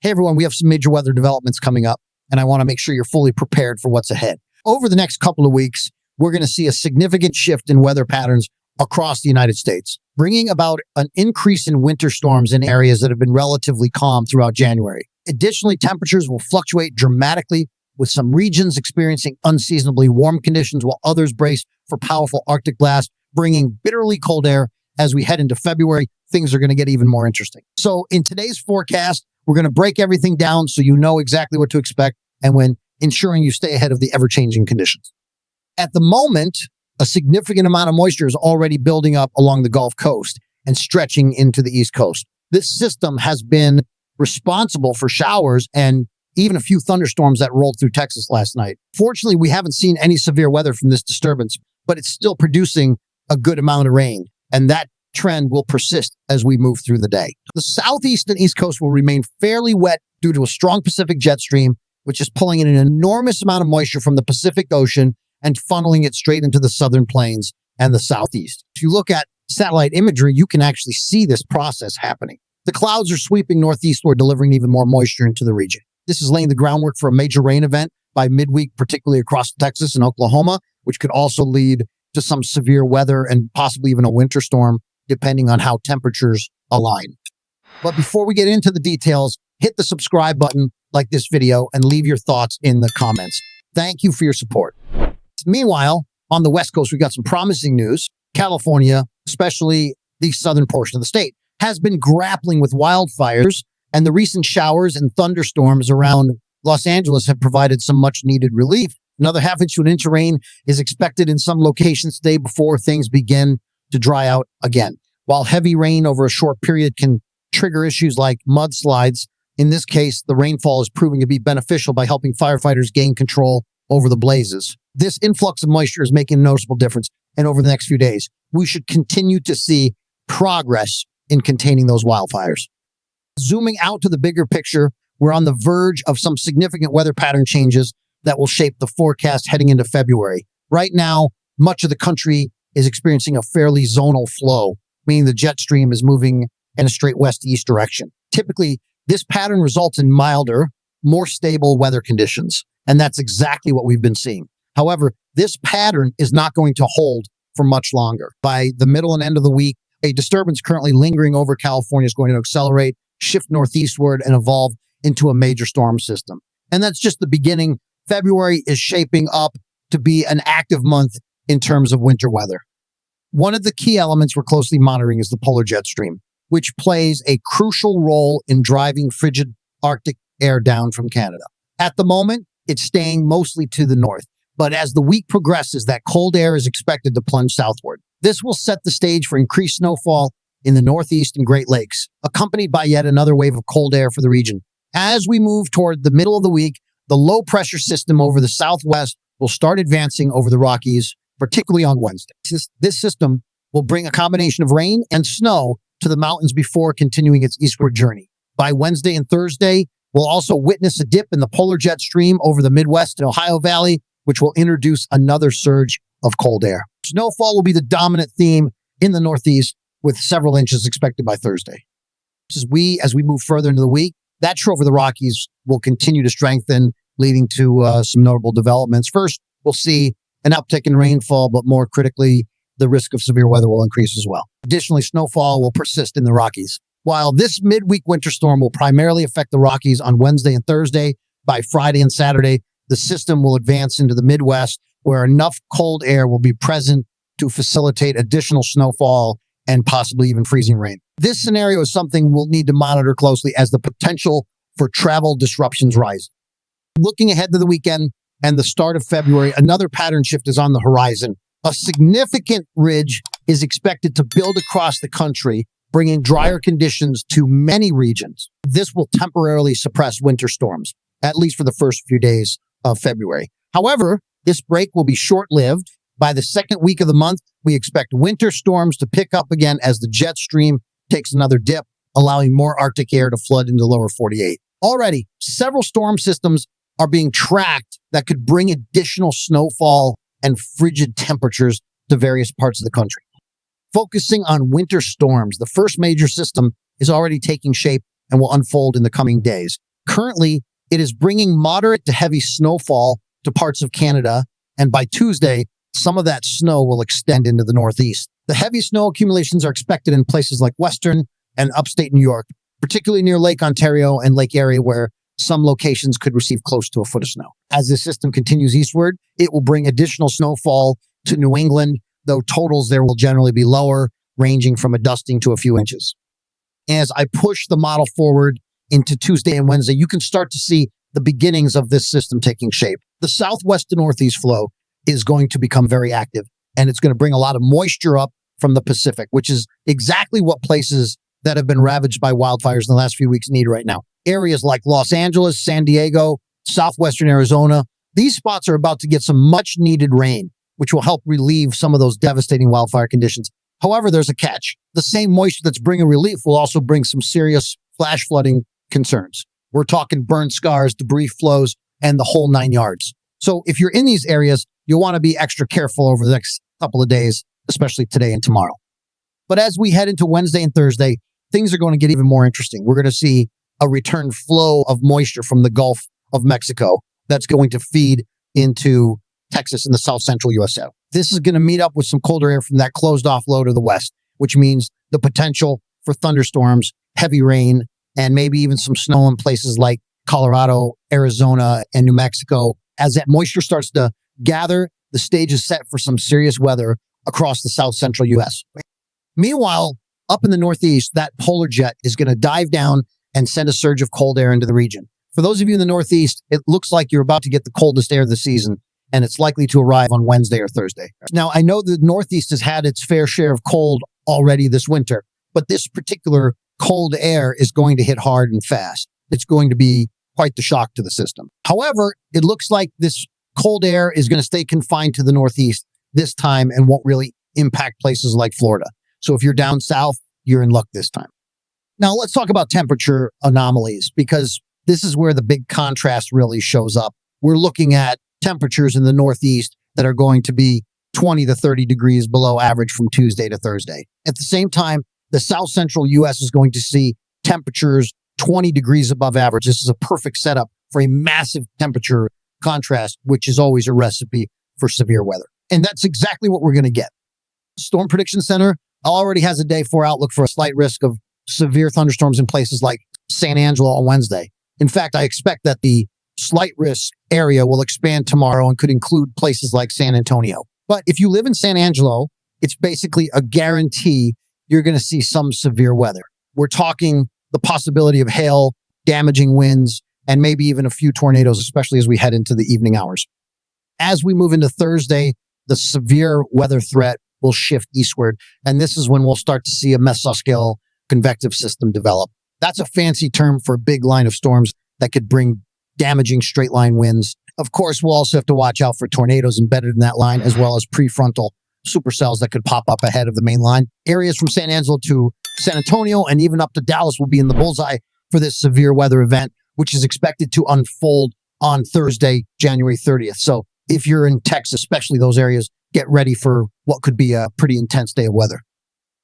Hey everyone, we have some major weather developments coming up, and I want to make sure you're fully prepared for what's ahead. Over the next couple of weeks, we're going to see a significant shift in weather patterns across the United States, bringing about an increase in winter storms in areas that have been relatively calm throughout January. Additionally, temperatures will fluctuate dramatically, with some regions experiencing unseasonably warm conditions while others brace for powerful Arctic blasts, bringing bitterly cold air. As we head into February, things are going to get even more interesting. So in today's forecast, we're going to break everything down so you know exactly what to expect and when ensuring you stay ahead of the ever-changing conditions. At the moment, a significant amount of moisture is already building up along the Gulf Coast and stretching into the East Coast. This system has been responsible for showers and even a few thunderstorms that rolled through Texas last night. Fortunately, we haven't seen any severe weather from this disturbance, but it's still producing a good amount of rain, and that trend will persist as we move through the day. The southeast and east coast will remain fairly wet due to a strong Pacific jet stream, which is pulling in an enormous amount of moisture from the Pacific Ocean and funneling it straight into the southern plains and the southeast. If you look at satellite imagery, you can actually see this process happening. The clouds are sweeping northeastward, delivering even more moisture into the region. This is laying the groundwork for a major rain event by midweek, particularly across Texas and Oklahoma, which could also lead to some severe weather and possibly even a winter storm, depending on how temperatures align. But before we get into the details, hit the subscribe button, like this video, and leave your thoughts in the comments. Thank you for your support. Meanwhile, on the West Coast, we've got some promising news. California, especially the southern portion of the state, has been grappling with wildfires, and the recent showers and thunderstorms around Los Angeles have provided some much needed relief. Another half inch to an inch of rain is expected in some locations today before things begin to dry out again. While heavy rain over a short period can trigger issues like mudslides, in this case, the rainfall is proving to be beneficial by helping firefighters gain control over the blazes. This influx of moisture is making a noticeable difference, and over the next few days, we should continue to see progress in containing those wildfires. Zooming out to the bigger picture, we're on the verge of some significant weather pattern changes that will shape the forecast heading into February. Right now, much of the country is experiencing a fairly zonal flow, meaning the jet stream is moving in a straight west-east direction. Typically, this pattern results in milder, more stable weather conditions, and that's exactly what we've been seeing. However, this pattern is not going to hold for much longer. By the middle and end of the week, a disturbance currently lingering over California is going to accelerate, shift northeastward, and evolve into a major storm system. And that's just the beginning. February is shaping up to be an active month in terms of winter weather. One of the key elements we're closely monitoring is the polar jet stream, which plays a crucial role in driving frigid Arctic air down from Canada. At the moment, it's staying mostly to the north, but as the week progresses, that cold air is expected to plunge southward. This will set the stage for increased snowfall in the Northeast and Great Lakes, accompanied by yet another wave of cold air for the region. As we move toward the middle of the week, the low-pressure system over the southwest will start advancing over the Rockies, particularly on Wednesday. This system will bring a combination of rain and snow to the mountains before continuing its eastward journey. By Wednesday and Thursday, we'll also witness a dip in the polar jet stream over the Midwest and Ohio Valley, which will introduce another surge of cold air. Snowfall will be the dominant theme in the Northeast, with several inches expected by Thursday. As we move further into the week, that trough of the Rockies will continue to strengthen, leading to some notable developments. First, we'll see an uptick in rainfall, but more critically, the risk of severe weather will increase as well. Additionally, snowfall will persist in the Rockies. While this midweek winter storm will primarily affect the Rockies on Wednesday and Thursday, by Friday and Saturday, the system will advance into the Midwest, where enough cold air will be present to facilitate additional snowfall and possibly even freezing rain. This scenario is something we'll need to monitor closely as the potential for travel disruptions rise. Looking ahead to the weekend and the start of February, another pattern shift is on the horizon. A significant ridge is expected to build across the country, bringing drier conditions to many regions. This will temporarily suppress winter storms, at least for the first few days of February. However, this break will be short-lived. By the second week of the month, we expect winter storms to pick up again as the jet stream takes another dip, allowing more Arctic air to flood into the lower 48. Already, several storm systems are being tracked that could bring additional snowfall and frigid temperatures to various parts of the country. Focusing on winter storms, the first major system is already taking shape and will unfold in the coming days. Currently, it is bringing moderate to heavy snowfall to parts of Canada, and by Tuesday, some of that snow will extend into the Northeast. The heavy snow accumulations are expected in places like Western and upstate New York, particularly near Lake Ontario and Lake Erie, where some locations could receive close to a foot of snow. As this system continues eastward, it will bring additional snowfall to New England, though totals there will generally be lower, ranging from a dusting to a few inches. As I push the model forward into Tuesday and Wednesday, you can start to see the beginnings of this system taking shape. The southwest to northeast flow is going to become very active, and it's going to bring a lot of moisture up from the Pacific, which is exactly what places that have been ravaged by wildfires in the last few weeks need right now. Areas like Los Angeles, San Diego, southwestern Arizona, these spots are about to get some much needed rain, which will help relieve some of those devastating wildfire conditions. However, there's a catch. The same moisture that's bringing relief will also bring some serious flash flooding concerns. We're talking burn scars, debris flows, and the whole 9 yards. So if you're in these areas, you'll want to be extra careful over the next couple of days, especially today and tomorrow. But as we head into Wednesday and Thursday, things are going to get even more interesting. We're going to see a return flow of moisture from the Gulf of Mexico that's going to feed into Texas and the south central USA. This is going to meet up with some colder air from that closed off low to the west, which means the potential for thunderstorms, heavy rain, and maybe even some snow in places like Colorado, Arizona, and New Mexico. As that moisture starts to gather, the stage is set for some serious weather across the south central U.S. Meanwhile, up in the Northeast, that polar jet is going to dive down and send a surge of cold air into the region. For those of you in the Northeast, it looks like you're about to get the coldest air of the season, and it's likely to arrive on Wednesday or Thursday. Now, I know the Northeast has had its fair share of cold already this winter, but this particular cold air is going to hit hard and fast. It's going to be quite the shock to the system. However, it looks like this cold air is going to stay confined to the Northeast this time and won't really impact places like Florida. So if you're down south, you're in luck this time. Now, let's talk about temperature anomalies, because this is where the big contrast really shows up. We're looking at temperatures in the Northeast that are going to be 20 to 30 degrees below average from Tuesday to Thursday. At the same time, the south central U.S. is going to see temperatures 20 degrees above average. This is a perfect setup for a massive temperature contrast, which is always a recipe for severe weather. And that's exactly what we're going to get. Storm Prediction Center already has a day 4 outlook for a slight risk of severe thunderstorms in places like San Angelo on Wednesday. In fact, I expect that the slight risk area will expand tomorrow and could include places like San Antonio. But if you live in San Angelo, it's basically a guarantee you're going to see some severe weather. We're talking the possibility of hail, damaging winds, and maybe even a few tornadoes, especially as we head into the evening hours. As we move into Thursday, the severe weather threat will shift eastward, and this is when we'll start to see a mesoscale convective system develop. That's a fancy term for a big line of storms that could bring damaging straight line winds. Of course, we'll also have to watch out for tornadoes embedded in that line, as well as prefrontal supercells that could pop up ahead of the main line. Areas from San Angelo to San Antonio and even up to Dallas will be in the bullseye for this severe weather event, which is expected to unfold on Thursday, January 30th. So if you're in Texas, especially those areas, get ready for what could be a pretty intense day of weather.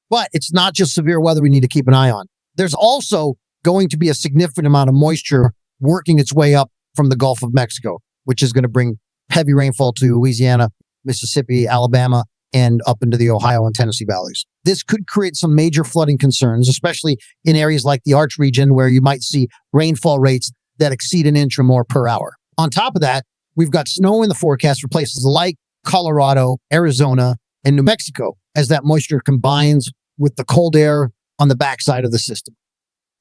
But it's not just severe weather we need to keep an eye on. There's also going to be a significant amount of moisture working its way up from the Gulf of Mexico, which is going to bring heavy rainfall to Louisiana, Mississippi, Alabama, and up into the Ohio and Tennessee valleys. This could create some major flooding concerns, especially in areas like the Arch region, where you might see rainfall rates that exceed an inch or more per hour. On top of that, we've got snow in the forecast for places like Colorado, Arizona, and New Mexico, as that moisture combines with the cold air on the backside of the system.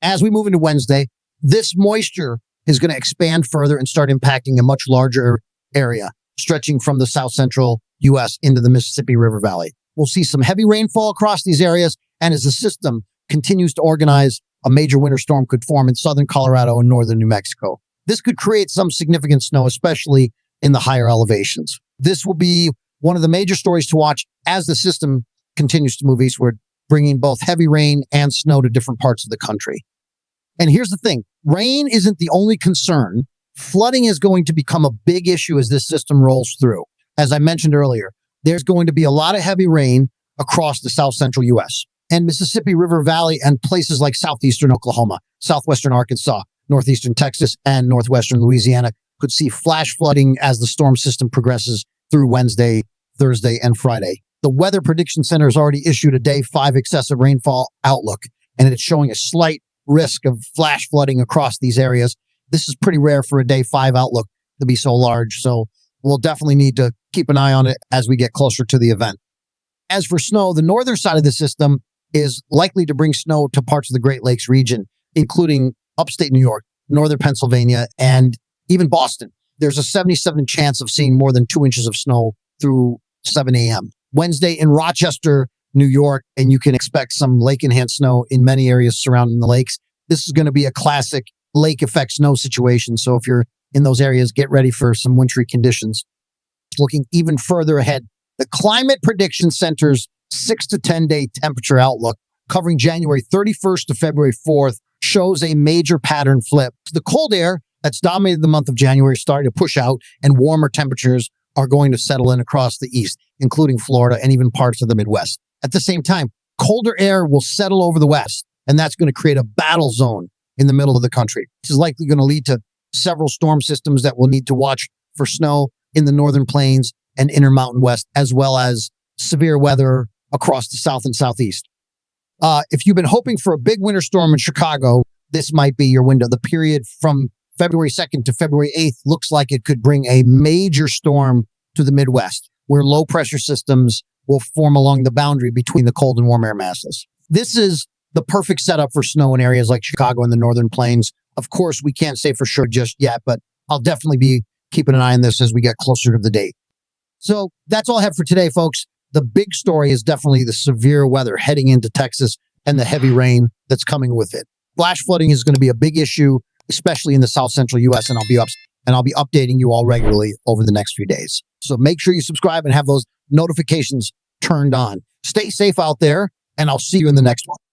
As we move into Wednesday, this moisture is going to expand further and start impacting a much larger area, stretching from the south central U.S. into the Mississippi River Valley. We'll see some heavy rainfall across these areas, and as the system continues to organize, a major winter storm could form in southern Colorado and northern New Mexico. This could create some significant snow, especially in the higher elevations. This will be one of the major stories to watch as the system continues to move eastward, bringing both heavy rain and snow to different parts of the country. And here's the thing. Rain isn't the only concern. Flooding is going to become a big issue as this system rolls through. As I mentioned earlier, there's going to be a lot of heavy rain across the south central U.S. and Mississippi River Valley and places like southeastern Oklahoma, southwestern Arkansas, northeastern Texas and northwestern Louisiana could see flash flooding as the storm system progresses through Wednesday, Thursday, and Friday. The Weather Prediction Center has already issued a day 5 excessive rainfall outlook, and it's showing a slight risk of flash flooding across these areas. This is pretty rare for a day 5 outlook to be so large, so we'll definitely need to keep an eye on it as we get closer to the event. As for snow, the northern side of the system is likely to bring snow to parts of the Great Lakes region, including upstate New York, northern Pennsylvania, and even Boston. There's a 77% chance of seeing more than 2 inches of snow through 7 a.m. Wednesday in Rochester, New York, and you can expect some lake-enhanced snow in many areas surrounding the lakes. This is going to be a classic lake effect snow situation. So if you're in those areas, get ready for some wintry conditions. Looking even further ahead, the Climate Prediction Center's 6 to 10 day temperature outlook covering January 31st to February 4th shows a major pattern flip. The cold air that's dominated the month of January is starting to push out, and warmer temperatures are going to settle in across the east, including Florida and even parts of the Midwest. At the same time, colder air will settle over the west, and that's going to create a battle zone in the middle of the country. This is likely going to lead to several storm systems that will need to watch for snow in the northern plains and Intermountain West, as well as severe weather across the south and southeast. If you've been hoping for a big winter storm in Chicago, this might be your window. The period from February 2nd to February 8th looks like it could bring a major storm to the Midwest, where low pressure systems will form along the boundary between the cold and warm air masses. This is the perfect setup for snow in areas like Chicago and the northern plains. Of course, we can't say for sure just yet, but I'll definitely be keeping an eye on this as we get closer to the date. So that's all I have for today, folks. The big story is definitely the severe weather heading into Texas and the heavy rain that's coming with it. Flash flooding is going to be a big issue, especially in the south central U.S., and I'll be updating you all regularly over the next few days. So make sure you subscribe and have those notifications turned on. Stay safe out there, and I'll see you in the next one.